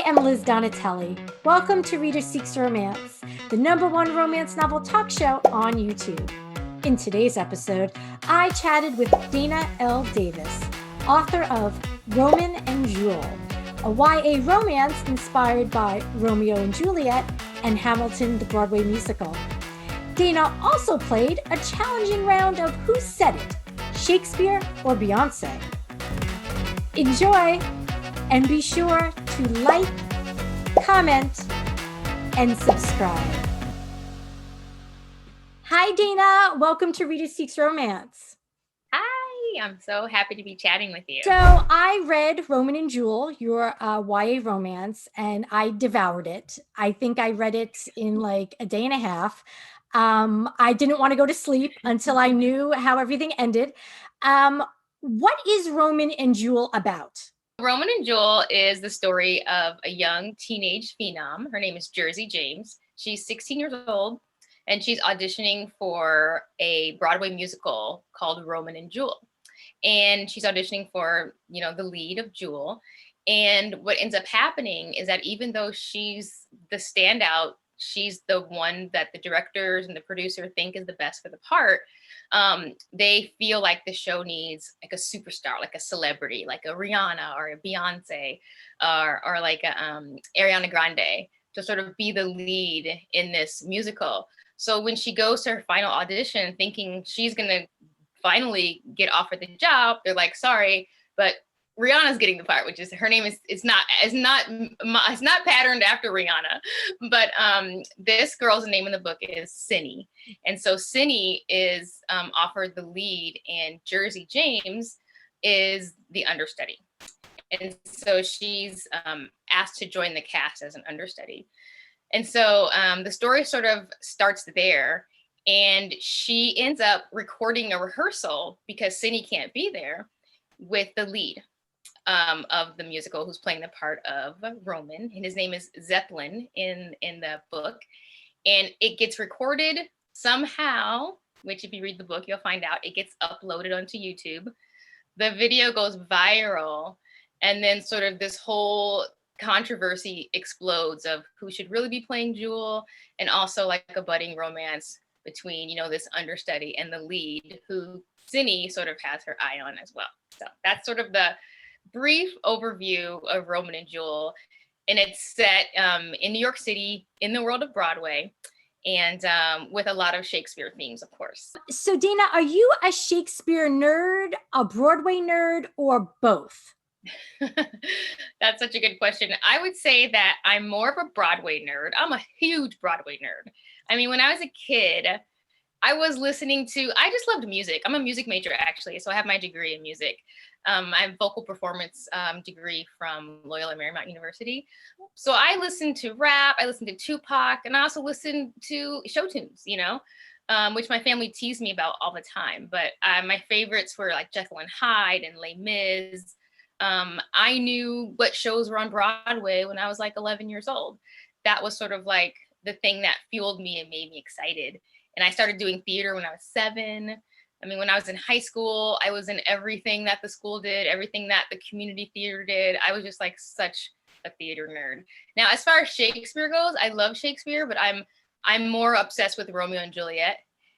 am Liz Donatelli. Welcome to Reader Seeks Romance, the #1 romance novel talk show on YouTube. In today's episode, I chatted with Dana L. Davis, author of Roman and Jewel, a YA romance inspired by Romeo and Juliet and Hamilton, the Broadway musical. Dana also played a challenging round of Who Said It, Shakespeare or Beyonce. Enjoy, and be sure to like, comment, and subscribe. Hi, Dana. Welcome to Reader Seeks Romance. Hi, I'm so happy to be chatting with you. So I read Roman and Jewel, your YA romance, and I devoured it. I think I read it in like a day and a half. I didn't want to go to sleep until I knew how everything ended. What is Roman and Jewel about? Roman and Jewel is the story of a young teenage phenom. Her name is Jersey James. She's 16 years old, and she's auditioning for a Broadway musical called Roman and Jewel. And she's auditioning for, the lead of Jewel. And what ends up happening is that even though she's the standout, she's the one that the directors and the producer think is the best for the part. They feel like the show needs like a superstar, like a celebrity, like a Rihanna or a Beyonce or like a Ariana Grande to sort of be the lead in this musical. So when she goes to her final audition thinking she's going to finally get offered the job, they're like, sorry, but Rihanna's getting the part, which is her name is not patterned after Rihanna, but this girl's name in the book is Cindy, and so Cindy is offered the lead, and Jersey James is the understudy, and so she's asked to join the cast as an understudy, and so the story sort of starts there, and she ends up recording a rehearsal because Cindy can't be there with the lead of the musical, who's playing the part of Roman, and his name is Zeppelin in the book. And it gets recorded somehow, which if you read the book, you'll find out it gets uploaded onto YouTube. The video goes viral, and then sort of this whole controversy explodes of who should really be playing Jewel, and also like a budding romance between, this understudy and the lead, who Cindy sort of has her eye on as well. So that's sort of the brief overview of Roman and Jewel, and it's set in New York City in the world of Broadway, and with a lot of Shakespeare themes, of course. So Dana, are you a Shakespeare nerd, a Broadway nerd, or both? That's such a good question. I would say that I'm more of a Broadway nerd. I'm a huge Broadway nerd. I mean, when I was a kid, I just loved music. I'm a music major, actually, so I have my degree in music. I have a vocal performance degree from Loyola Marymount University. So I listened to rap, I listened to Tupac, and I also listened to show tunes, which my family teased me about all the time. But my favorites were like Jekyll and Hyde and Les Mis. I knew what shows were on Broadway when I was like 11 years old. That was sort of like the thing that fueled me and made me excited. And I started doing theater when I was 7. I mean, when I was in high school, I was in everything that the school did, everything that the community theater did. I was just like such a theater nerd. Now, as far as Shakespeare goes, I love Shakespeare, but I'm more obsessed with Romeo and Juliet.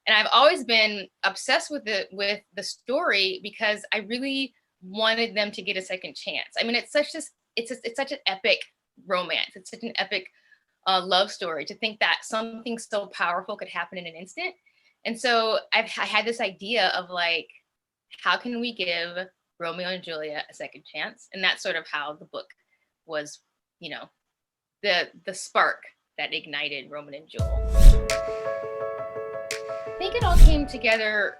And I've always been obsessed with the story because I really wanted them to get a second chance. I mean, it's such an epic romance. It's such an epic love story to think that something so powerful could happen in an instant. And so I had this idea of like, how can we give Romeo and Juliet a second chance? And that's sort of how the book was, the spark that ignited Roman and Jewel. I think it all came together,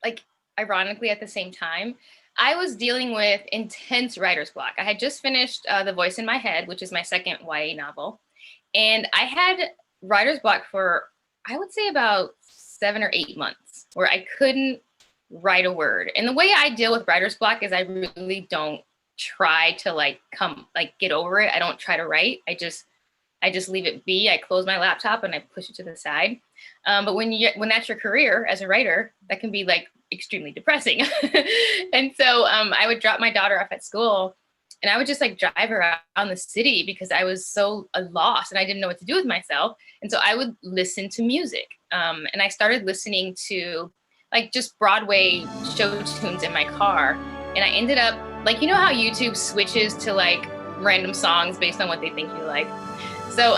like, ironically at the same time. I was dealing with intense writer's block. I had just finished The Voice in My Head, which is my second YA novel. And I had writer's block for, I would say, about 7 or 8 months where I couldn't write a word. And the way I deal with writer's block is I really don't try to get over it. I don't try to write. I just leave it be. I close my laptop and I push it to the side. But when that's your career as a writer, that can be like extremely depressing. And so I would drop my daughter off at school And I would just like drive around the city because I was so lost and I didn't know what to do with myself. And so I would listen to music. And I started listening to like just Broadway show tunes in my car. And I ended up like, you know how YouTube switches to like random songs based on what they think you like. So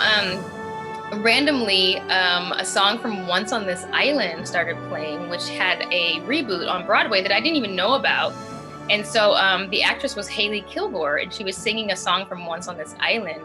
randomly, a song from Once on This Island started playing, which had a reboot on Broadway that I didn't even know about. And so the actress was Haley Kilgore, and she was singing a song from Once on This Island.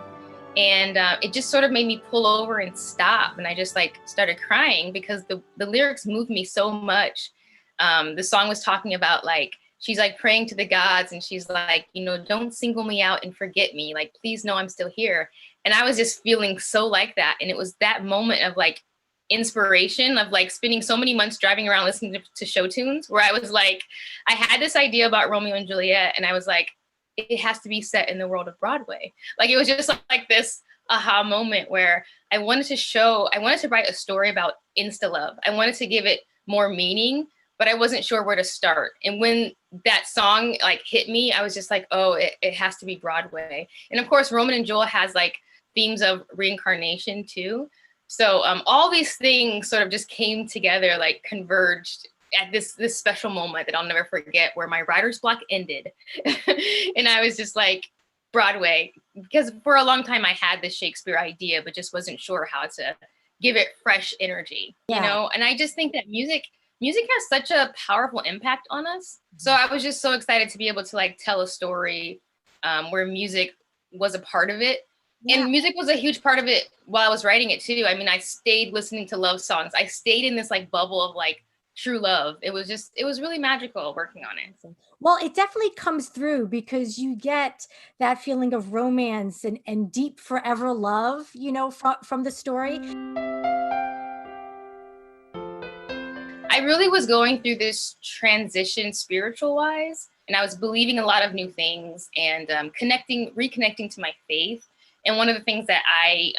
And it just sort of made me pull over and stop. And I just like started crying because the lyrics moved me so much. The song was talking about like, she's like praying to the gods and she's like, you know, don't single me out and forget me. Like, please know I'm still here. And I was just feeling so like that. And it was that moment of like inspiration of like spending so many months driving around listening to show tunes where I was like, I had this idea about Romeo and Juliet and I was like, it has to be set in the world of Broadway. Like, it was just like this aha moment where I wanted to write a story about insta love. I wanted to give it more meaning, but I wasn't sure where to start. And when that song like hit me, I was just like, oh, it has to be Broadway. And of course, Roman and Jewel has like themes of reincarnation too. So all these things sort of just came together, like converged at this special moment that I'll never forget, where my writer's block ended. And I was just like, Broadway, because for a long time I had this Shakespeare idea, but just wasn't sure how to give it fresh energy, you know? And I just think that music has such a powerful impact on us. So I was just so excited to be able to like tell a story where music was a part of it. Yeah. And music was a huge part of it while I was writing it too. I mean, I stayed listening to love songs. I stayed in this like bubble of like true love. It was really magical working on it. Well, it definitely comes through because you get that feeling of romance and deep forever love, you know, from the story. I really was going through this transition spiritual wise, and I was believing a lot of new things and reconnecting to my faith. And one of the things that I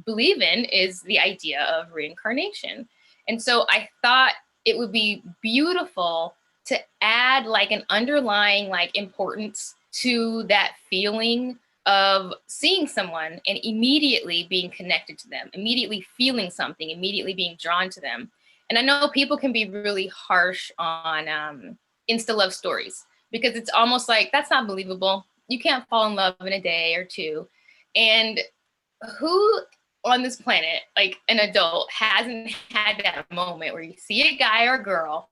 believe in is the idea of reincarnation. And so I thought it would be beautiful to add like an underlying like importance to that feeling of seeing someone and immediately being connected to them, immediately feeling something, immediately being drawn to them. And I know people can be really harsh on insta love stories because it's almost like, that's not believable. You can't fall in love in a day or two. And who on this planet, like an adult, hasn't had that moment where you see a guy or girl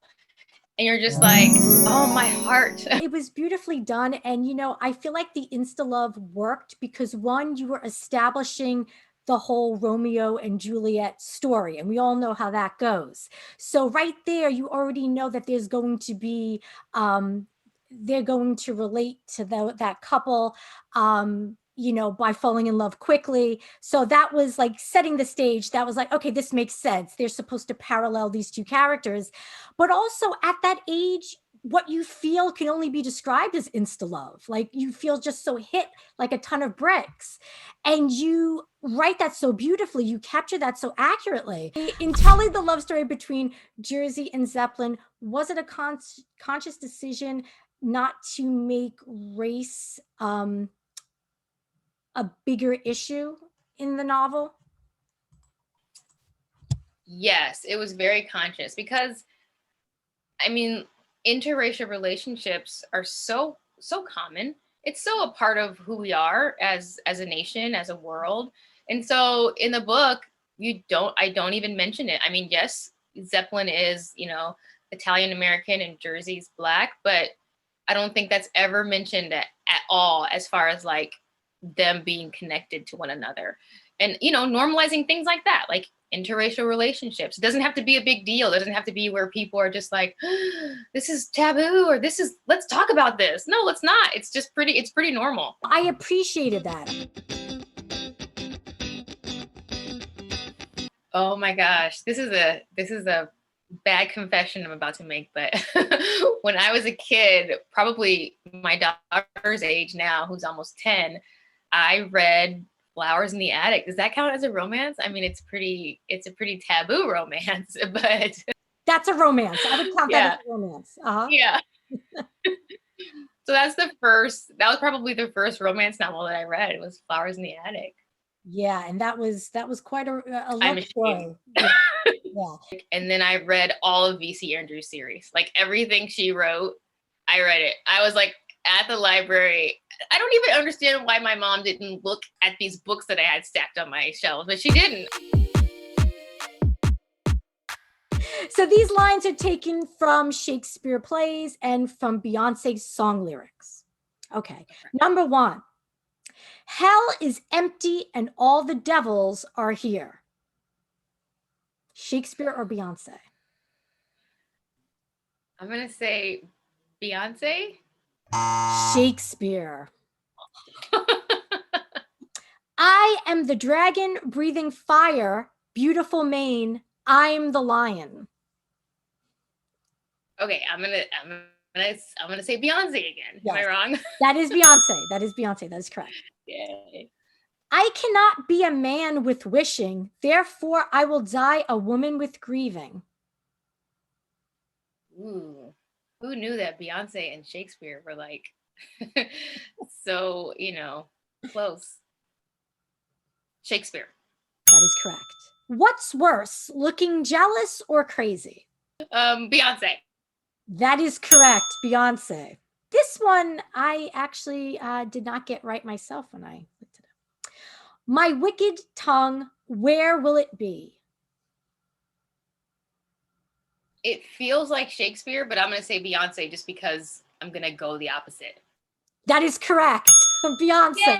and you're just like, oh, my heart. It was beautifully done. And, you know, I feel like the insta love worked because one, you were establishing the whole Romeo and Juliet story, and we all know how that goes. So right there, you already know that there's going to be, they're going to relate to that couple, you know, by falling in love quickly. So that was like setting the stage. That was like, okay, this makes sense. They're supposed to parallel these two characters. But also at that age, what you feel can only be described as insta love. Like you feel just so hit like a ton of bricks. And you write that so beautifully. You capture that so accurately. In telling the love story between Jersey and Zeppelin, was it a conscious decision not to make race a bigger issue in the novel? Yes, it was very conscious because, I mean, interracial relationships are so common. It's so a part of who we are as a nation, as a world. And so in the book, I don't even mention it. I mean, yes, Zeppelin is, you know, Italian American and Jersey's Black, but I don't think that's ever mentioned at all as far as like them being connected to one another. And, you know, normalizing things like that, like interracial relationships. It doesn't have to be a big deal. It doesn't have to be where people are just like, this is taboo, or let's talk about this. No, it's not. It's just it's pretty normal. I appreciated that. Oh my gosh. This is a bad confession I'm about to make, but when I was a kid, probably my daughter's age now, who's almost 10, I read Flowers in the Attic. Does that count as a romance? I mean, it's a pretty taboo romance, but that's a romance. I would count that as a romance. Yeah. So that was probably the first romance novel that I read. It was Flowers in the Attic. Yeah, and that was quite a I'm love ashamed. story. Yeah. And then I read all of VC Andrews' series. Like everything she wrote, I read it. I was like at the library. I don't even understand why my mom didn't look at these books that I had stacked on my shelves, but she didn't. So these lines are taken from Shakespeare plays and from Beyonce's song lyrics. Okay. Number 1. Hell is empty and all the devils are here. Shakespeare or Beyonce? I'm going to say Beyonce. Shakespeare. I am the dragon breathing fire, beautiful mane. I'm the lion. Okay, I'm gonna say Beyonce again. Yes. Am I wrong? That is Beyonce. That is Beyonce. That is correct. Yay. I cannot be a man with wishing, therefore I will die a woman with grieving. Ooh, who knew that Beyonce and Shakespeare were like so, close? Shakespeare. That is correct. What's worse, looking jealous or crazy? Beyonce. That is correct, Beyonce. This one I actually did not get right myself when I looked it up. My wicked tongue, where will it be? It feels like Shakespeare, but I'm going to say Beyonce just because I'm going to go the opposite. That is correct, Beyonce.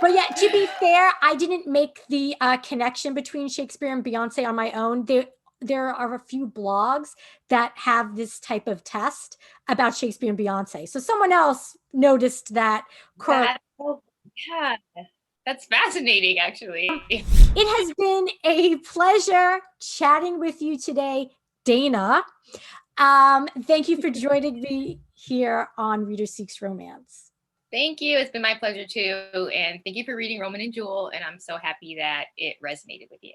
But yeah, to be fair, I didn't make the connection between Shakespeare and Beyonce on my own. There are a few blogs that have this type of test about Shakespeare and Beyonce. So someone else noticed that. Yeah, that's fascinating, actually. It has been a pleasure chatting with you today, Dana. Thank you for joining me here on Reader Seeks Romance. Thank you. It's been my pleasure too. And thank you for reading Roman and Jewel. And I'm so happy that it resonated with you.